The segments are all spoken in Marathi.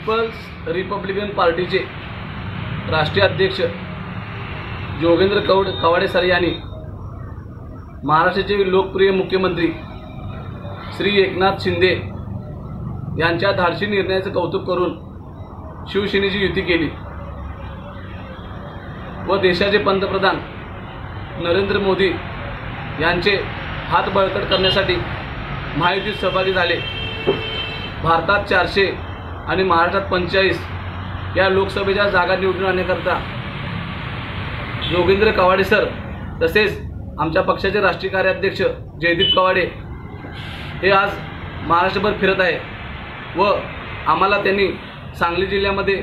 पीपल्स रिपब्लिकन पार्टीचे राष्ट्रीय अध्यक्ष जोगेंद्र कवाडे सर यांनी महाराष्ट्राचे लोकप्रिय मुख्यमंत्री श्री एकनाथ शिंदे यांच्या धाडसी निर्णयाचं कौतुक करून शिवसेनेची युती केली व देशाचे पंतप्रधान नरेंद्र मोदी यांचे हात बळकट करण्यासाठी महायुतीत सहभागी झाले। भारतात 400 आणि महाराष्ट्रात 45 या लोकसभेच्या जागा निवडून आणण्याकरता जोगेंद्र कवाडे सर तसेच आमच्या पक्षाचे राष्ट्रीय कार्याध्यक्ष जयदीप कवाडे हे आज महाराष्ट्रभर फिरत आहे व आम्हाला त्यांनी सांगली जिल्ह्यामध्ये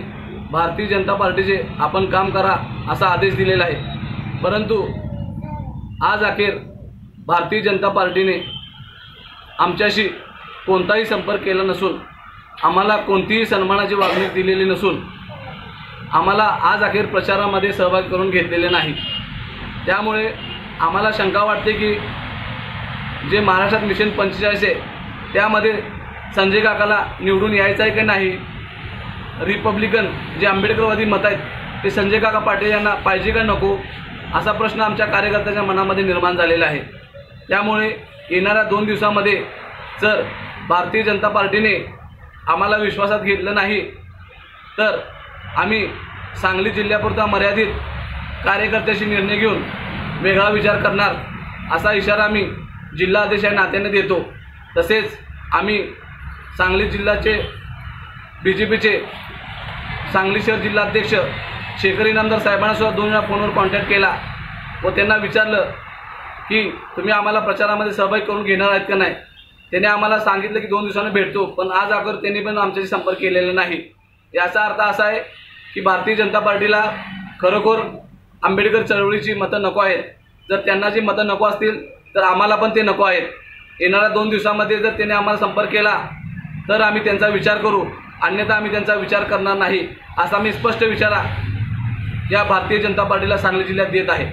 भारतीय जनता पार्टीचे आपण काम करा असा आदेश दिलेला आहे। परंतु आज अखेर भारतीय जनता पार्टीने आमच्याशी कोणताही संपर्क केला नसून आम्हाला कोणतीही सन्मानाची वागणूक दिलेली नसून आम्हाला आज अखेर प्रचारामध्ये सहभाग करून घेतलेले नाही। त्यामुळे आम्हाला शंका वाटते की जे महाराष्ट्रात मिशन 45 आहे त्यामध्ये संजय काकाला निवडून यायचं आहे की नाही, रिपब्लिकन जे आंबेडकरवादी मत आहेत ते संजय काका पाटील यांना पाहिजे का नको असा प्रश्न आमच्या कार्यकर्त्यांच्या मनामध्ये निर्माण झालेला आहे। त्यामुळे येणाऱ्या 2 दिवसामध्ये जर भारतीय जनता पार्टीने आम्हाला विश्वासात घेतलं नाही तर आम्ही सांगली जिल्ह्यापुरता मर्यादित कार्यकर्त्याशी निर्णय घेऊन वेगळा विचार करणार असा इशारा आम्ही जिल्हाध्यक्ष या नात्याने देतो। तसेच आम्ही सांगली जिल्ह्याचे बीजेपीचे सांगली शहर जिल्हाध्यक्ष शेखर इनामदार साहेबांना सुद्धा 2 वेळा फोनवर कॉन्टॅक्ट केला व त्यांना विचारलं की तुम्ही आम्हाला प्रचारामध्ये सहभागी करून घेणार आहेत का नाही। त्यांनी आम्हाला सांगितलं की 2 दिवसांनी भेटतो, पण आज अखेर त्यांनी पण आमच्याशी संपर्क केलेला नाही। याचा अर्थ असा आहे की भारतीय जनता पार्टीला खरोखर आंबेडकर चळवळीची मतं नको आहेत। जर त्यांना जी मतं नको असतील तर आम्हाला पण ते नको आहेत। येणाऱ्या 2 दिवसांमध्ये जर त्यांनी आम्हाला संपर्क केला तर आम्ही त्यांचा विचार करू, अन्यथा आम्ही त्यांचा विचार करणार नाही असा मी स्पष्ट इशारा या भारतीय जनता पार्टीला सांगली जिल्ह्यात देत आहे।